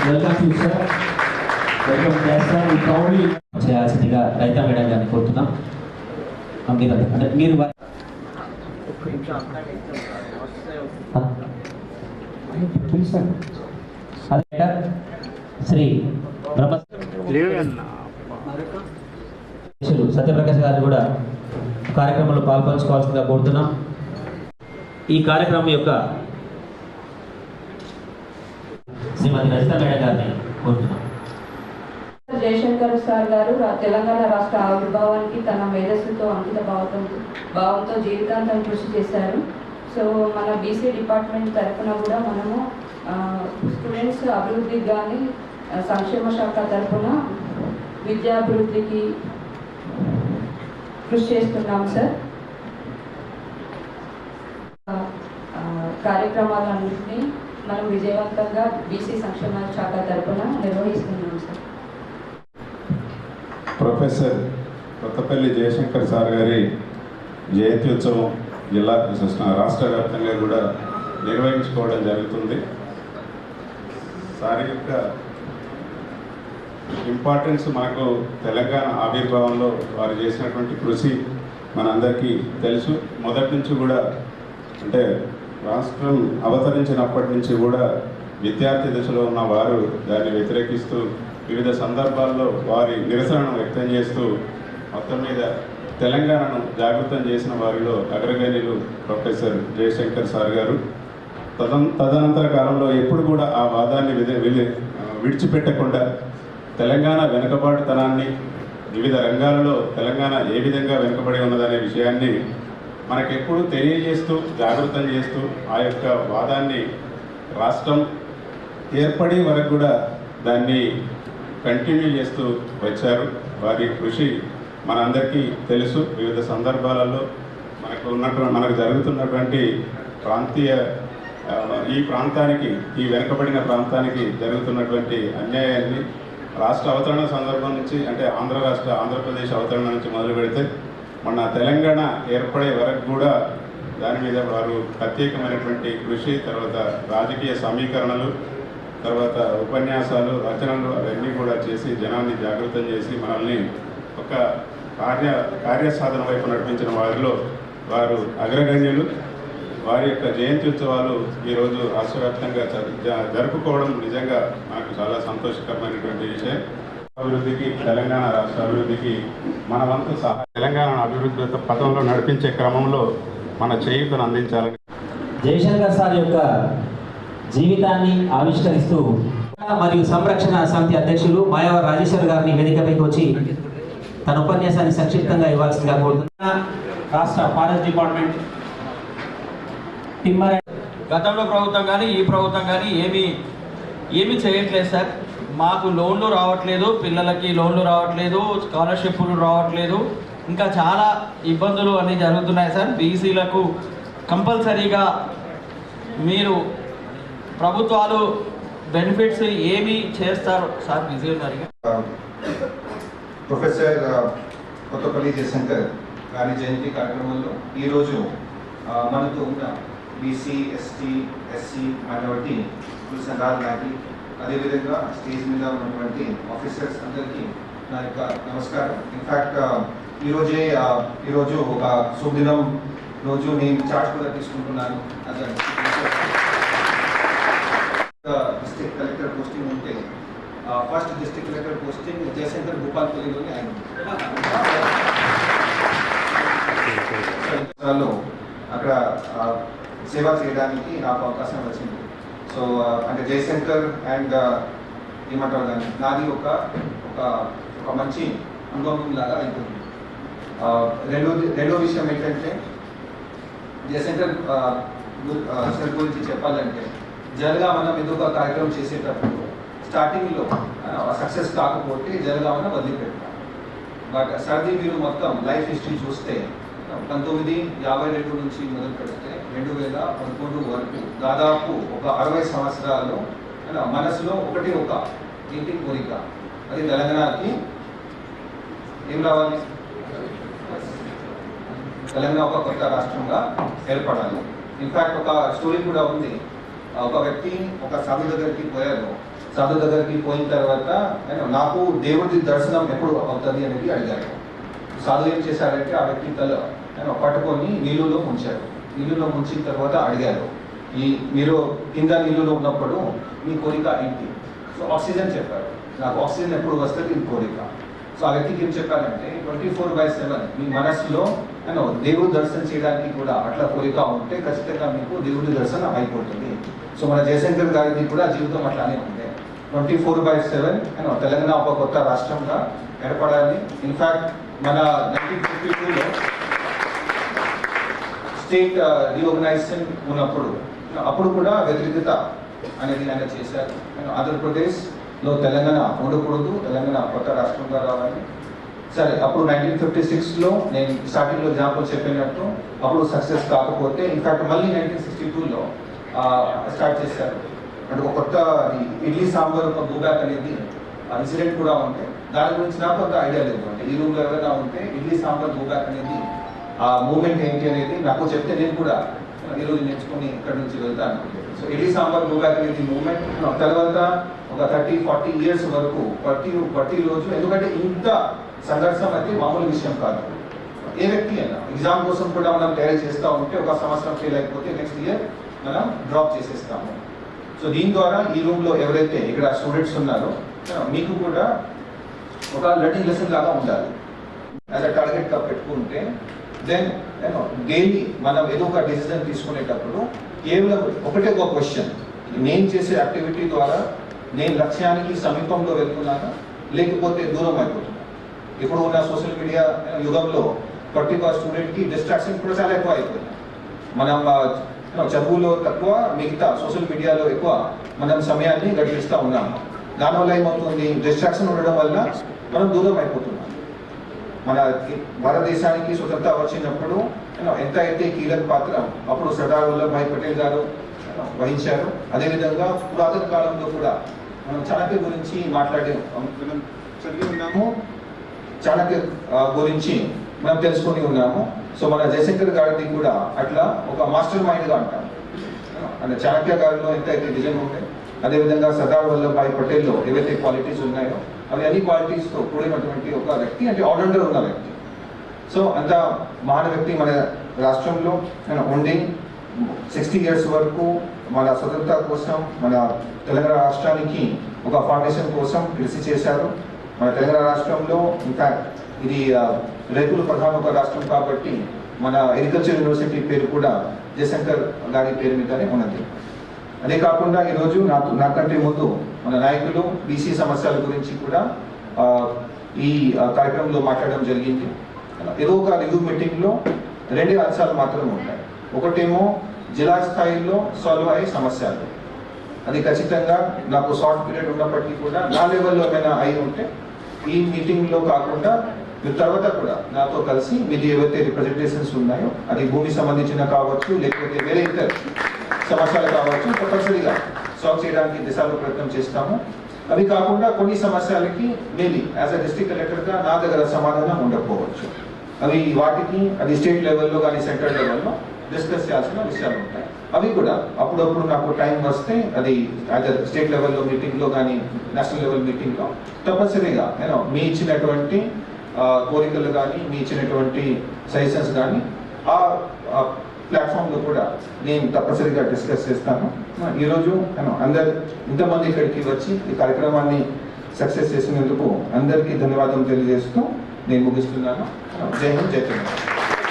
Welcome to sir, welcome చేస్తాం. ఈ proudly చేయాల్సిందిగా రైతా మేడం గారిని కోరుతున్నాం. మీరు అంటే మీరు శ్రీ సత్యప్రకాశ్ గారిని కూడా కార్యక్రమంలో పాల్పంచుకోవాల్సిందిగా కోరుతున్నాం. ఈ కార్యక్రమం యొక్క శ్రీమతి రజిత మేడం గారిని కోరుతున్నాం. జయశంకర్ సార్ గారు తెలంగాణ రాష్ట్ర ఆవిర్భావానికి తన మేధస్సుతో అంకిత భావంతో జీవితాంతం కృషి చేశారు. సో మన బీసీ డిపార్ట్మెంట్ తరఫున కూడా మనము స్టూడెంట్స్ అభివృద్ధికి కానీ సంక్షేమ శాఖ తరఫున విద్యాభివృద్ధికి కృషి చేస్తున్నాం సార్. కార్యక్రమాలన్నింటినీ మనం విజయవంతంగా బీసీ సంక్షేమ శాఖ తరఫున నిర్వహిస్తున్నాం sir. Professor Kothapalli Jayashankar sir గారి జయంతి ఉత్సవం జిల్లా రాష్ట్ర వ్యాప్తంగా కూడా నిర్వహించుకోవడం జరుగుతుంది. సార్ యొక్క ఇంపార్టెన్స్ మనకు తెలంగాణ ఆవిర్భావంలో వారు చేసినటువంటి కృషి మనందరికీ తెలుసు. మొదటి నుంచి కూడా అంటే రాష్ట్రం అవతరించినప్పటి నుంచి కూడా విద్యార్థి దశలో ఉన్న వారు దాన్ని వ్యతిరేకిస్తూ వివిధ సందర్భాల్లో వారి నిరసనను వ్యక్తం చేస్తూ మొత్తం మీద తెలంగాణను జాగృతం చేసిన వారిలో అగ్రగణ్యులు ప్రొఫెసర్ జయశంకర్ సార్ గారు. తదనంతర కాలంలో ఎప్పుడు కూడా ఆ వాదాన్ని విడిచిపెట్టకుండా తెలంగాణ వెనుకబాటుతనాన్ని వివిధ రంగాలలో తెలంగాణ ఏ విధంగా వెనుకబడి ఉన్నదనే విషయాన్ని మనకెప్పుడు తెలియజేస్తూ జాగృతం చేస్తూ ఆ యొక్క వాదాన్ని రాష్ట్రం ఏర్పడే వరకు కూడా దాన్ని కంటిన్యూ చేస్తూ వచ్చారు. వారి కృషి మనందరికీ తెలుసు. వివిధ సందర్భాలలో మనకు జరుగుతున్నటువంటి ఈ ప్రాంతానికి, ఈ వెనుకబడిన ప్రాంతానికి జరుగుతున్నటువంటి అన్యాయాన్ని రాష్ట్ర అవతరణ సందర్భం నుంచి అంటే ఆంధ్రప్రదేశ్ అవతరణ నుంచి మొదలు పెడితే మన తెలంగాణ ఏర్పడే వరకు కూడా దాని మీద వారు ప్రత్యేకమైనటువంటి కృషి, తర్వాత రాజకీయ సమీకరణలు, తర్వాత ఉపన్యాసాలు, రచనలు అవన్నీ కూడా చేసి జనాన్ని జాగృతం చేసి మనల్ని ఒక కార్యసాధన వైపు నడిపించిన వారిలో వారు అగ్రగణ్యులు. వారి యొక్క జయంతి ఉత్సవాలు ఈరోజు రాష్ట్ర వ్యాప్తంగా జరుపుకోవడం నిజంగా నాకు చాలా సంతోషకరమైనటువంటి విషయం. అభివృద్ధికి, తెలంగాణ రాష్ట్ర అభివృద్ధికి మన వంతు తెలంగాణ అభివృద్ధి పథంలో నడిపించే క్రమంలో మన చేయూతను అందించాలని జయశంకర్ సార్ యొక్క జీవితాన్ని ఆవిష్కరిస్తూ మరియు సంరక్షణ సమితి అధ్యక్షులు మాయావ రాజేశ్వర్ గారిని వేదికపైకి వచ్చి తన ఉపన్యాసాన్ని సంక్షిప్తంగా ఇవ్వాల్సిందిగా కోరుతున్నా. రాష్ట్ర ఫారెస్ట్ డిపార్ట్మెంట్ టిమ్మర్ గతంలో ప్రభుత్వం కానీ ఈ ప్రభుత్వం కానీ ఏమీ చేయట్లేదు సార్. మాకు లోన్లు రావట్లేదు, పిల్లలకి లోన్లు రావట్లేదు, స్కాలర్షిప్లు రావట్లేదు, ఇంకా చాలా ఇబ్బందులు అన్నీ జరుగుతున్నాయి సార్. బీసీలకు కంపల్సరీగా మీరు ప్రభుత్వాలు బెనిఫిట్స్ ఏమి చేస్తారు సార్ విజయనగరంగా? ప్రొఫెసర్ కొత్తపల్లి జయశంకర్ గారి జయంతి కార్యక్రమంలో ఈరోజు మనతో ఉన్న బీసీ, ఎస్టీ, ఎస్సీ, మైనారిటీ సంఘాల నాయకులు, అదేవిధంగా స్టేజ్ మీద ఉన్నటువంటి ఆఫీసర్స్ అందరికీ నా యొక్క నమస్కారం. ఇన్ఫ్యాక్ట్ ఈరోజు ఒక శుభదినం రోజు నేను చార్జ్ కూడా తీసుకుంటున్నాను. డిస్ట్రిక్ట్ కలెక్టర్ పోస్టింగ్ ఉంటే first district collector posting Jayashankar భూపాల్పల్లిలోనే ఆయన అక్కడ సేవ చేయడానికి నాకు అవకాశం వచ్చింది. సో అంటే జయశంకర్ అండ్ ఏమంటారు దాన్ని, నాది ఒక మంచి అనుభవం లాగా అయిపోయింది. రెండో విషయం ఏంటంటే జయశంకర్ సార్ గురించి చెప్పాలంటే జనరల్గా మనం ఏదో ఒక కార్యక్రమం చేసేటప్పుడు స్టార్టింగ్లో సక్సెస్ కాకపోతే జనరల్గా మనం వదిలిపెడతాం. బట్ సార్ది మీరు మొత్తం లైఫ్ హిస్టరీ చూస్తే 1952 నుంచి మొదలు పెడితే 2011 వరకు దాదాపు ఒక 60 సంవత్సరాల్లో మనసులో ఒక ఇంటి కోరిక, అది తెలంగాణకి ఏం రావాలి, తెలంగాణ ఒక కొత్త రాష్ట్రంగా ఏర్పడాలి. ఇన్ఫ్యాక్ట్ ఒక స్టోరీ కూడా ఉంది. ఒక వ్యక్తి ఒక సాధు దగ్గరికి పోయారు. సాధు దగ్గరికి పోయిన తర్వాత నాకు దేవుడి దర్శనం ఎప్పుడు అవుతుంది అనేది అడిగారు. సాధు ఏం చేశారంటే ఆ వ్యక్తి తల పట్టుకొని నీళ్ళలో ముంచారు. నీళ్ళలో ముంచిన తర్వాత అడిగారు, మీరు కింద నీళ్ళలో ఉన్నప్పుడు మీ కోరిక ఏంటి? సో ఆక్సిజన్ చెప్పారు. నాకు ఆక్సిజన్ ఎప్పుడు వస్తుంది ఈ కోరిక. సో ఆ వ్యక్తికి ఏం చెప్పారంటే 24/7 మీ మనస్సులో దేవుడు దర్శనం చేయడానికి కూడా అట్లా కోరిక ఉంటే ఖచ్చితంగా మీకు దేవుడి దర్శనం అయిపోతుంది. సో మన జయశంకర్ గారిది కూడా జీవితం అట్లానే ఉంది. 24/7 తెలంగాణ ఒక కొత్త రాష్ట్రంగా ఏర్పడాలి. ఇన్ఫ్యాక్ట్ మన 1952లో స్టేట్ రీఆర్గనైజేషన్ ఉన్నప్పుడు అప్పుడు కూడా వ్యతిరేకత అనేది ఆయన చేశారు. ఆంధ్రప్రదేశ్లో తెలంగాణ ఉండకూడదు, తెలంగాణ కొత్త రాష్ట్రంగా రావాలి. సరే, అప్పుడు 1956లో నేను స్టార్టింగ్లో ఎగ్జాంపుల్ చెప్పినట్టు అప్పుడు సక్సెస్ కాకపోతే ఇన్ఫాక్ట్ మళ్ళీ 1962లో స్టార్ట్ చేశారు. అంటే ఒక కొత్త ఇడ్లీ సాంబార్ ఒక గోబ్యాక్ అనేది ఇన్సిడెంట్ కూడా ఉంటే దాని గురించి నాకు కొంత ఐడియా లేదు. అంటే ఈ రూమ్లో ఎవరైనా ఉంటే ఇడ్లీ సాంబార్ గోబ్యాక్ అనేది ఆ మూమెంట్ ఏంటి అనేది నాకు చెప్తే నేను కూడా ఈరోజు నేర్చుకుని ఇక్కడ నుంచి వెళ్తాను. సో ఇడ్లీ సాంబార్ గోబ్యాక్ అనేది మూమెంట్ తర్వాత ఒక 30-40 ఇయర్స్ వరకు ప్రతి రోజు, ఎందుకంటే ఇంత సంఘర్షం అయితే మామూలు విషయం కాదు. ఏ వ్యక్తి అయినా ఎగ్జామ్ కోసం కూడా మనం తయారీ చేస్తూ ఉంటే ఒక సంవత్సరం ఫెయిల్ అయిపోతే నెక్స్ట్ ఇయర్ మనం డ్రాప్ చేసేస్తాము. సో దీని ద్వారా ఈ రూమ్లో ఎవరైతే ఇక్కడ స్టూడెంట్స్ ఉన్నారో మీకు కూడా ఒక లెర్నింగ్ లెసన్ లాగా ఉండాలి. యాజ్ అ టార్గెట్గా పెట్టుకుంటే దెన్ డైలీ మనం ఏదో ఒక డెసిజన్ తీసుకునేటప్పుడు కేవలం ఒకటే ఒక క్వశ్చన్, నేను చేసే యాక్టివిటీ ద్వారా నేను లక్ష్యానికి సమీపంలో వెళ్తున్నానా లేకపోతే దూరం అయిపోతున్నా? ఇప్పుడు ఉన్న సోషల్ మీడియా యుగంలో పర్టికులర్ స్టూడెంట్కి డిస్ట్రాక్షన్ కూడా చాలా ఎక్కువ అయిపోయింది. మనం చదువులో తక్కువ, మిగతా సోషల్ మీడియాలో ఎక్కువ మనం సమయాన్ని గడిపిస్తూ ఉన్నాము. దానివల్ల ఏమవుతుంది, డిస్ట్రాక్షన్ ఉండడం వల్ల మనం దూరం అయిపోతున్నాం. మన భారతదేశానికి స్వతంత్రత వచ్చినప్పుడు ఎంత అయితే కీలక పాత్ర అప్పుడు సర్దార్ వల్లభాయ్ పటేల్ గారు వహించారు. అదేవిధంగా పురాతన కాలంలో కూడా మనం చాణక్య గురించి చదివి ఉన్నాము, చాణక్య గురించి మనం తెలుసుకొని ఉన్నాము. సో మన జయశంకర్ గారిది కూడా అట్లా ఒక మాస్టర్ మైండ్గా అంటాం. అంటే చాణక్య గారిలో ఎంత అయితే విజన్ ఉంటే, అదేవిధంగా సర్దార్ వల్లభాయ్ పటేల్లో ఏవైతే క్వాలిటీస్ ఉన్నాయో అవి అన్ని క్వాలిటీస్తో కూడినటువంటి ఒక వ్యక్తి, అంటే ఆల్రౌండర్ ఉన్న వ్యక్తి. సో అంత మహాన్ వ్యక్తి మన రాష్ట్రంలో ఉండి 60 ఇయర్స్ వరకు మన స్వతంత్రత కోసం, మన తెలంగాణ రాష్ట్రానికి ఒక ఫౌండేషన్ కోసం కృషి చేశారు. మన తెలంగాణ రాష్ట్రంలో ఇన్ఫ్యాక్ట్ ఇది రైతుల ప్రధాన ఒక రాష్ట్రం కాబట్టి మన అగ్రికల్చర్ యూనివర్సిటీ పేరు కూడా జయశంకర్ గారి పేరు మీదనే ఉన్నది. అదే కాకుండా ఈరోజు నాకంటే ముందు మన నాయకులు బీసీ సమస్యల గురించి కూడా ఈ కార్యక్రమంలో మాట్లాడడం జరిగింది. ఏదో ఒక రివ్యూ మీటింగ్లో 2 అంశాలు మాత్రమే ఉంటాయి. ఒకటేమో జిల్లా స్థాయిలో సాల్వ్ అయ్యే సమస్యలు, అది ఖచ్చితంగా నాకు షార్ట్ పీరియడ్ ఉన్నప్పటికీ కూడా నా లెవెల్లో ఏమైనా అయి ఉంటే ఈ మీటింగ్లో కాకుండా మీరు తర్వాత కూడా నాతో కలిసి మీది ఏవైతే రిప్రజెంటేషన్స్ ఉన్నాయో, అది భూమి సంబంధించిన కావచ్చు లేకపోతే వేరే ఇతర సమస్యలు కావచ్చు, తప్పనిసరిగా సాల్వ్ చేయడానికి దిశలో ప్రయత్నం చేస్తాము. అవి కాకుండా కొన్ని సమస్యలకి మేబీ యాజ్ అ డిస్ట్రిక్ట్ కలెక్టర్గా నా దగ్గర సమాధానం ఉండకపోవచ్చు. వాటికి అది స్టేట్ లెవెల్లో కానీ సెంట్రల్ లెవెల్లో డిస్కస్ చేయాల్సిన విషయాలు ఉంటాయి. అవి కూడా అప్పుడప్పుడు నాకు టైం వస్తే అది స్టేట్ లెవెల్లో మీటింగ్లో కానీ నేషనల్ లెవెల్ మీటింగ్లో తప్పనిసరిగా మీ ఇచ్చినటువంటి కోరికలు కానీ మీ ఇచ్చినటువంటి సజెషన్స్ కానీ ఆ ప్లాట్ఫామ్లో కూడా నేను తప్పనిసరిగా డిస్కస్ చేస్తాను. ఈరోజు ఇంతమంది ఇక్కడికి వచ్చి ఈ కార్యక్రమాన్ని సక్సెస్ చేసినందుకు అందరికీ ధన్యవాదాలు తెలియజేస్తూ నేను ముగిస్తున్నాను. జై హింద్, జై తెలంగాణ.